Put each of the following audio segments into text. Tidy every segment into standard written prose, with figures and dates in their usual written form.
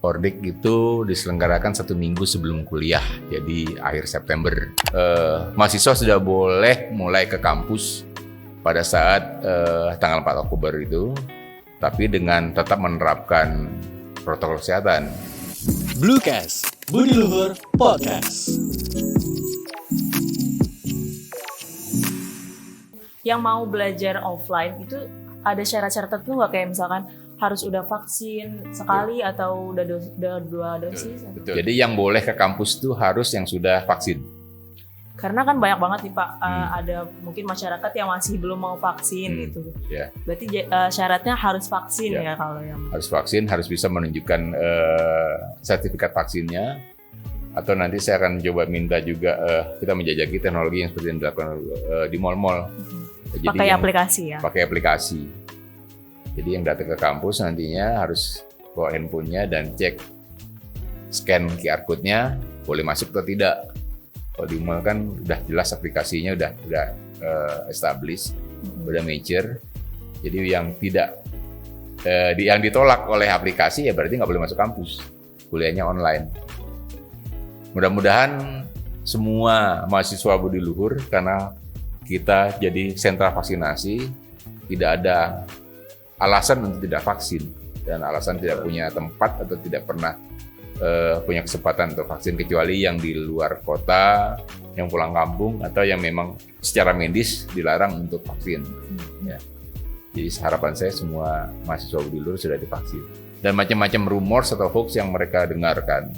Pordik itu diselenggarakan 1 minggu sebelum kuliah, jadi akhir September. Mahasiswa sudah boleh mulai ke kampus pada saat tanggal 4 Oktober itu, tapi dengan tetap menerapkan protokol kesehatan. Bluecast, Budi Luhur Podcast. Yang mau belajar offline itu ada syarat-syarat tertentu nggak, kayak misalkan harus udah vaksin sekali atau udah 2 dosis? Betul. Jadi yang boleh ke kampus itu harus yang sudah vaksin. Karena kan banyak banget nih Pak, ada mungkin masyarakat yang masih belum mau vaksin gitu. Ya. Berarti syaratnya harus vaksin ya kalau yang harus vaksin, harus bisa menunjukkan sertifikat vaksinnya. Atau nanti saya akan coba minta juga kita menjajaki teknologi yang seperti yang dilakukan di mal-mal. Pakai aplikasi ya? Pakai aplikasi. Jadi yang datang ke kampus nantinya harus bawa handphonenya dan cek scan QR code-nya boleh masuk atau tidak. Kalau di mall kan udah jelas aplikasinya udah established, udah mature. Jadi yang tidak yang ditolak oleh aplikasi ya berarti nggak boleh masuk kampus. Kuliahnya online. Mudah-mudahan semua mahasiswa Budi Luhur, karena kita jadi sentra vaksinasi, tidak ada alasan untuk tidak vaksin dan alasan tidak punya tempat atau tidak pernah punya kesempatan untuk vaksin, kecuali yang di luar kota, yang pulang kampung, atau yang memang secara medis dilarang untuk vaksin. Ya. Jadi harapan saya semua mahasiswa Budi Luhur sudah divaksin. Dan macam-macam rumors atau hoax yang mereka dengarkan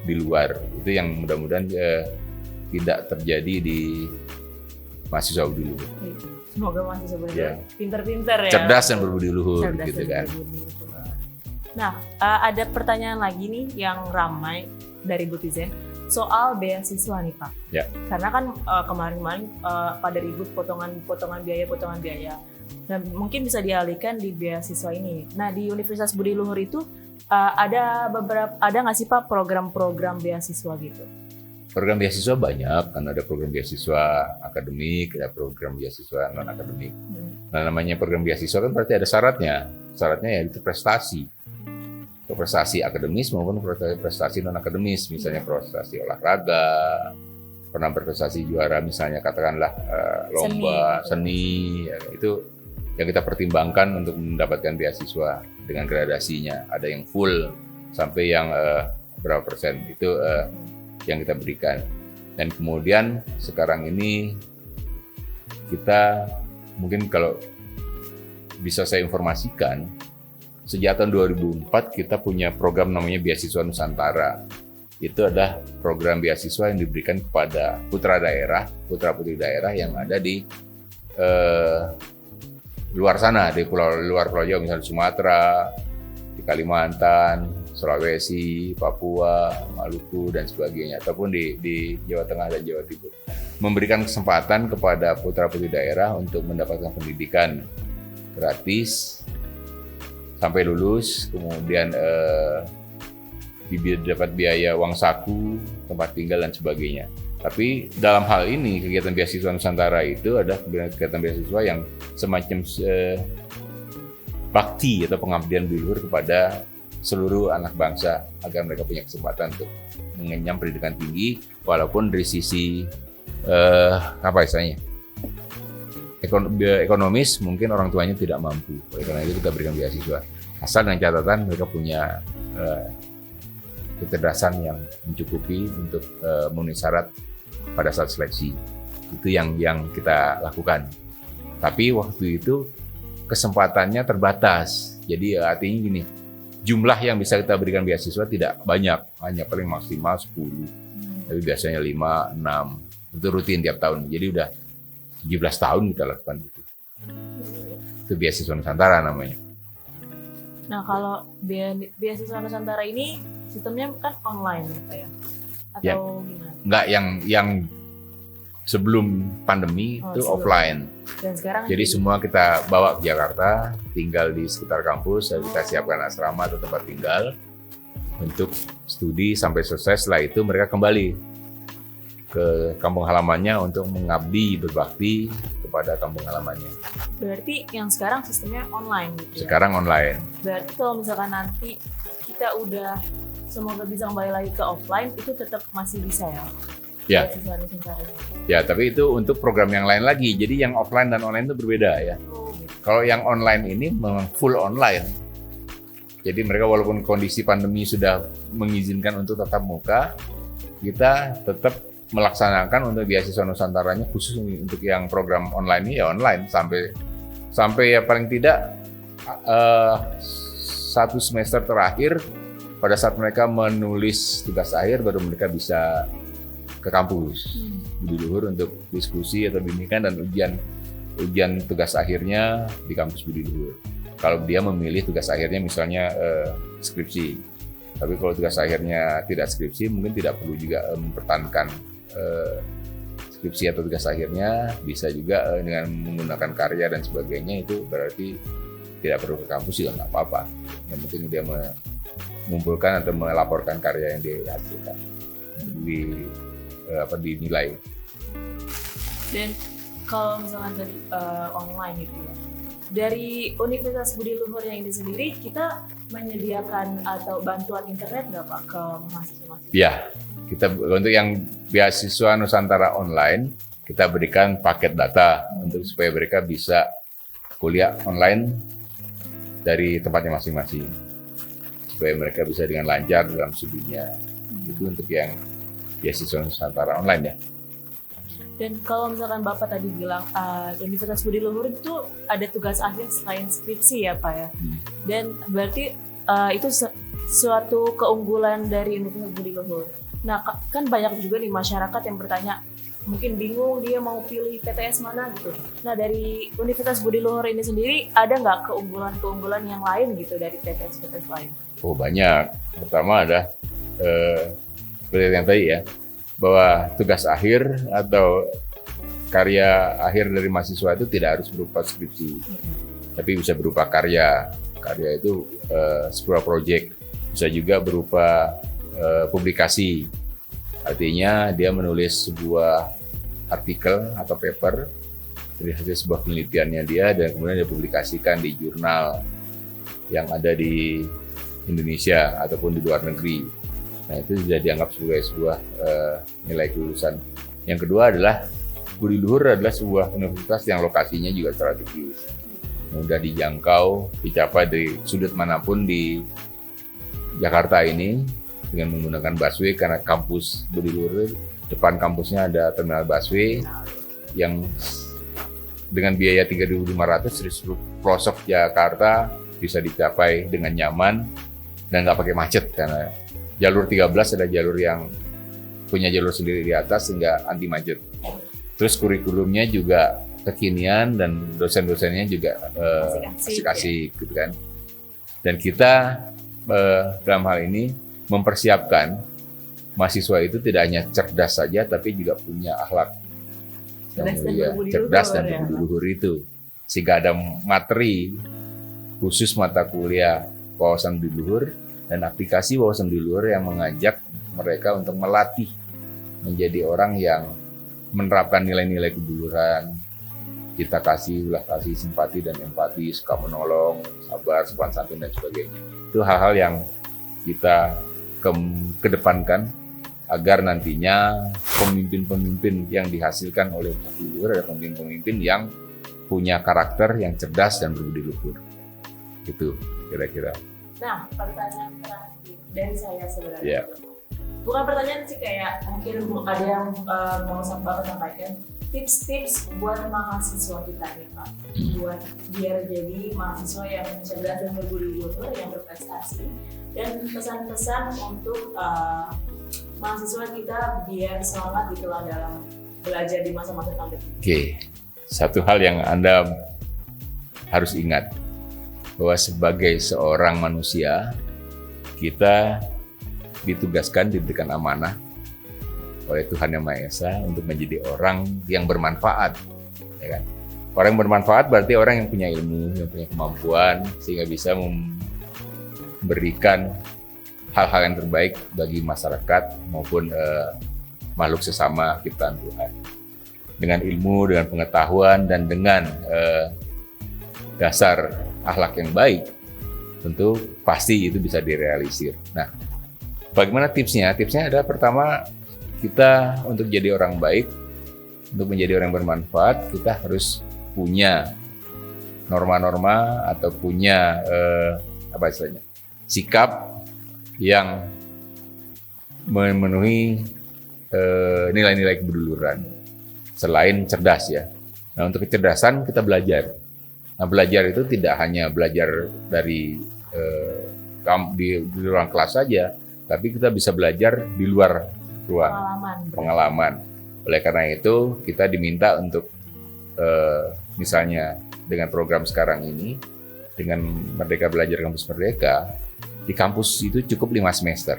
di luar, itu yang mudah-mudahan tidak terjadi di mahasiswa Budi Luhur. Semoga mahasiswa Budi Luhur pinter-pinter ya. Cerdas dan berbudi luhur gitu kan. Nah, ada pertanyaan lagi nih yang ramai dari Butizen soal beasiswa nih Pak. Ya. Karena kan kemarin-kemarin pada ribut potongan biaya. Dan mungkin bisa dialihkan di beasiswa ini. Nah, di Universitas Budi Luhur itu ada nggak sih Pak program-program beasiswa gitu? Program beasiswa banyak, kan ada program beasiswa akademik, ada program beasiswa non-akademik. Nah, namanya program beasiswa kan berarti ada syaratnya. Syaratnya ya itu prestasi. Prestasi akademis maupun prestasi non-akademis. Misalnya prestasi olahraga, pernah berprestasi juara misalnya katakanlah lomba seni ya, itu yang kita pertimbangkan untuk mendapatkan beasiswa dengan gradasinya. Ada yang full sampai yang berapa persen, itu yang kita berikan. Dan kemudian sekarang ini kita mungkin kalau bisa saya informasikan, sejak tahun 2004 kita punya program namanya Beasiswa Nusantara. Itu adalah program beasiswa yang diberikan kepada putra-putri daerah yang ada di luar sana, di luar Pulau Jawa, misalnya Sumatera, di Kalimantan, Sulawesi, Papua, Maluku, dan sebagainya, ataupun di Jawa Tengah dan Jawa Timur. Memberikan kesempatan kepada putra-putri daerah untuk mendapatkan pendidikan gratis sampai lulus, kemudian dapat biaya uang saku, tempat tinggal, dan sebagainya. Tapi dalam hal ini, kegiatan Beasiswa Nusantara itu adalah kegiatan beasiswa yang semacam bakti atau pengabdian Budi Luhur kepada seluruh anak bangsa agar mereka punya kesempatan untuk mengenyam pendidikan tinggi, walaupun dari sisi ekonomis mungkin orang tuanya tidak mampu. Oleh karena itu kita berikan beasiswa, asal dengan catatan mereka punya kecerdasan yang mencukupi untuk memenuhi syarat pada saat seleksi. Itu yang kita lakukan. Tapi waktu itu kesempatannya terbatas. Jadi artinya gini, jumlah yang bisa kita berikan beasiswa tidak banyak, hanya paling maksimal 10. Tapi biasanya 5, 6. Itu rutin tiap tahun. Jadi udah 17 tahun kita lakukan itu. Itu Beasiswa Nusantara namanya. Nah, kalau Beasiswa Nusantara ini sistemnya kan online ya Pak ya? Atau gimana? Enggak, yang sebelum pandemi itu offline. Dan sekarang jadi semua kita bawa ke Jakarta, tinggal di sekitar kampus, lalu kita siapkan asrama atau tempat tinggal untuk studi sampai selesai. Setelah itu mereka kembali ke kampung halamannya untuk mengabdi, berbakti kepada kampung halamannya. Berarti yang sekarang sistemnya online gitu ya? Sekarang online. Berarti kalau misalkan nanti kita udah semoga bisa kembali lagi ke offline itu tetap masih bisa ya. Ya. Beasiswa Nusantara. Ya, tapi itu untuk program yang lain lagi. Jadi yang offline dan online itu berbeda ya. Oh, gitu. Kalau yang online ini memang full online. Jadi mereka walaupun kondisi pandemi sudah mengizinkan untuk tatap muka, kita tetap melaksanakan untuk beasiswa Nusantaranya khusus untuk yang program online ini ya online sampai ya paling tidak satu semester terakhir pada saat mereka menulis tugas akhir baru mereka bisa ke kampus Budi Luhur untuk diskusi atau bimbingan dan ujian tugas akhirnya di kampus Budi Luhur. Kalau dia memilih tugas akhirnya misalnya skripsi, tapi kalau tugas akhirnya tidak skripsi mungkin tidak perlu juga mempertahankan skripsi atau tugas akhirnya, bisa juga dengan menggunakan karya dan sebagainya, itu berarti tidak perlu ke kampus juga nggak apa-apa. Yang penting dia mengumpulkan atau melaporkan karya yang dia hasilkan dinilai. Dan kalau misalnya dari online gitu ya, dari Universitas Budi Luhur yang ini sendiri kita menyediakan atau bantuan internet nggak Pak ke mahasiswa-mahasiswa? Ya, kita untuk yang beasiswa Nusantara online kita berikan paket data untuk supaya mereka bisa kuliah online dari tempatnya masing-masing, supaya mereka bisa dengan lancar dalam studinya. Itu untuk yang beasiswa Nusantara online ya. Dan kalau misalkan Bapak tadi bilang Universitas Budi Luhur itu ada tugas akhir selain skripsi ya Pak ya. Dan berarti itu suatu keunggulan dari Universitas Budi Luhur. Nah kan banyak juga nih masyarakat yang bertanya, mungkin bingung dia mau pilih PTS mana gitu. Nah dari Universitas Budi Luhur ini sendiri ada nggak keunggulan-keunggulan yang lain gitu dari PTS-PTS lain? Oh banyak. Pertama ada seperti yang tadi ya, bahwa tugas akhir atau karya akhir dari mahasiswa itu tidak harus berupa skripsi, tapi bisa berupa karya. Karya itu sebuah proyek, bisa juga berupa publikasi. Artinya dia menulis sebuah artikel atau paper dari hasil sebuah penelitiannya dia dan kemudian dia publikasikan di jurnal yang ada di Indonesia ataupun di luar negeri. Nah itu sudah dianggap sebagai sebuah nilai kelulusan. Yang kedua adalah Budi Luhur adalah sebuah universitas yang lokasinya juga strategis, mudah dijangkau, dicapai dari sudut manapun di Jakarta ini dengan menggunakan busway, karena kampus Budi Luhur depan kampusnya ada terminal busway yang dengan biaya 3.500 dari seluruh pelosok Jakarta bisa dicapai dengan nyaman dan nggak pakai macet, karena jalur 13 ada jalur yang punya jalur sendiri di atas sehingga anti macet. Terus kurikulumnya juga kekinian dan dosen-dosennya juga asik-asik gitu kan. Dan kita dalam hal ini mempersiapkan mahasiswa itu tidak hanya cerdas saja tapi juga punya akhlak yang mulia, cerdas dan berbudi luhur itu. Sehingga ada materi khusus mata kuliah wawasan budi luhur dan aplikasi wawasan budi luhur yang mengajak mereka untuk melatih menjadi orang yang menerapkan nilai-nilai keluhuran. Kita kasih simpati dan empati, suka menolong, sabar, sopan santun dan sebagainya. Itu hal-hal yang kita kedepankan agar nantinya pemimpin-pemimpin yang dihasilkan oleh budi luhur adalah pemimpin-pemimpin yang punya karakter yang cerdas dan berbudi luhur. Itu kira-kira. Nah, pertanyaan terakhir dari saya sebenarnya. Yeah. Bukan pertanyaan sih, kayak mungkin ada yang mau Bapak sampaikan tips-tips buat mahasiswa kita nih Pak, buat biar jadi mahasiswa yang cerdas dan berbudi luhur, yang berprestasi, dan pesan-pesan untuk mahasiswa kita biar semangat gitulah dalam belajar di masa-masa pandemi. Oke, satu hal yang Anda harus ingat, bahwa sebagai seorang manusia kita ditugaskan, diberikan amanah oleh Tuhan Yang Maha Esa untuk menjadi orang yang bermanfaat, ya kan? Orang yang bermanfaat berarti orang yang punya ilmu, yang punya kemampuan, sehingga bisa memberikan hal-hal yang terbaik bagi masyarakat maupun makhluk sesama ciptaan Tuhan. Dengan ilmu, dengan pengetahuan, dan dengan dasar akhlak yang baik, tentu pasti itu bisa direalisir. Nah, Bagaimana tipsnya? Tipsnya adalah pertama, kita untuk jadi orang baik, untuk menjadi orang yang bermanfaat, kita harus punya norma-norma atau punya sikap yang memenuhi nilai-nilai keduluran. Selain cerdas ya. Nah, untuk kecerdasan kita belajar. Nah, belajar itu tidak hanya belajar dari di ruang kelas saja, tapi kita bisa belajar di luar ruang pengalaman. Oleh karena itu kita diminta untuk misalnya dengan program sekarang ini, dengan Merdeka Belajar Kampus Merdeka, di kampus itu cukup 5 semester.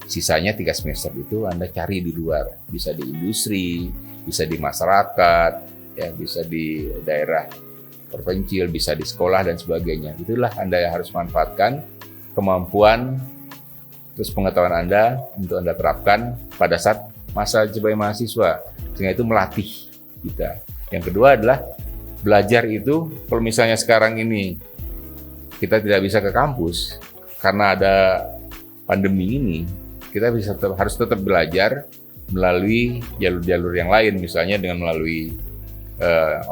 Sisanya 3 semester itu Anda cari di luar, bisa di industri, bisa di masyarakat, ya, bisa di daerah terpencil, bisa di sekolah dan sebagainya. Itulah Anda yang harus manfaatkan kemampuan terus pengetahuan Anda untuk Anda terapkan pada saat masa sebagai mahasiswa, sehingga itu melatih kita. Yang kedua adalah belajar itu, kalau misalnya sekarang ini kita tidak bisa ke kampus karena ada pandemi ini, kita harus tetap belajar melalui jalur-jalur yang lain, misalnya dengan melalui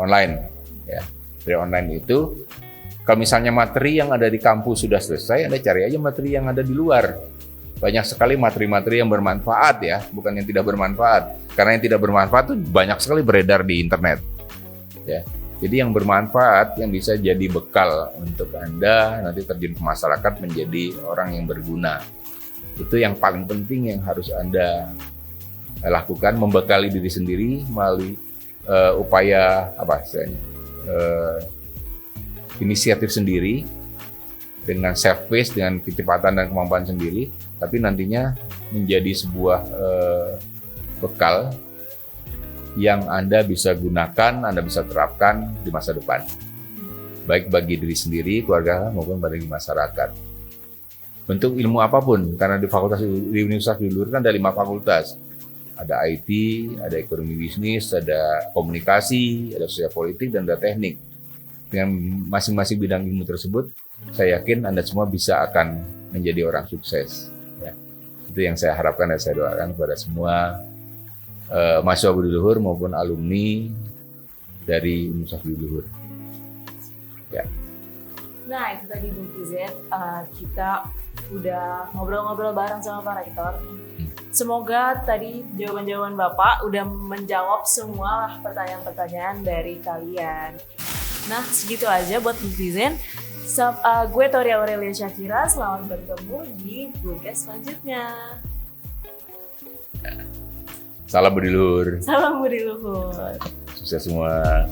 online. Ya. Dari online itu, kalau misalnya materi yang ada di kampus sudah selesai, Anda cari aja materi yang ada di luar. Banyak sekali materi-materi yang bermanfaat ya, bukan yang tidak bermanfaat. Karena yang tidak bermanfaat itu banyak sekali beredar di internet. Ya. Jadi yang bermanfaat, yang bisa jadi bekal untuk Anda nanti terjun ke masyarakat menjadi orang yang berguna. Itu yang paling penting yang harus Anda lakukan, membekali diri sendiri melalui upaya inisiatif sendiri, dengan self-paced, dengan kecepatan dan kemampuan sendiri, tapi nantinya menjadi sebuah bekal yang Anda bisa gunakan, Anda bisa terapkan di masa depan, baik bagi diri sendiri, keluarga, maupun bagi masyarakat. Bentuk ilmu apapun, karena di Universitas Budi Luhur kan ada 5 fakultas. Ada IT, ada ekonomi bisnis, ada komunikasi, ada sosial politik, dan ada teknik. Dengan masing-masing bidang ilmu tersebut, saya yakin Anda semua bisa akan menjadi orang sukses. Ya. Itu yang saya harapkan dan saya doakan kepada semua mahasiswa Budi Luhur maupun alumni dari Universitas Budi Luhur. Ya. Nah, itu tadi Bung Kizen, kita udah ngobrol-ngobrol bareng sama para rektor nih. Semoga tadi jawaban-jawaban Bapak udah menjawab semua pertanyaan-pertanyaan dari kalian. Nah, segitu aja buat Buktizen. Gue Tori Aurelia Syakira, selamat bertemu di podcast selanjutnya. Salam Budi Luhur. Salam Budi Luhur. Sukses semua.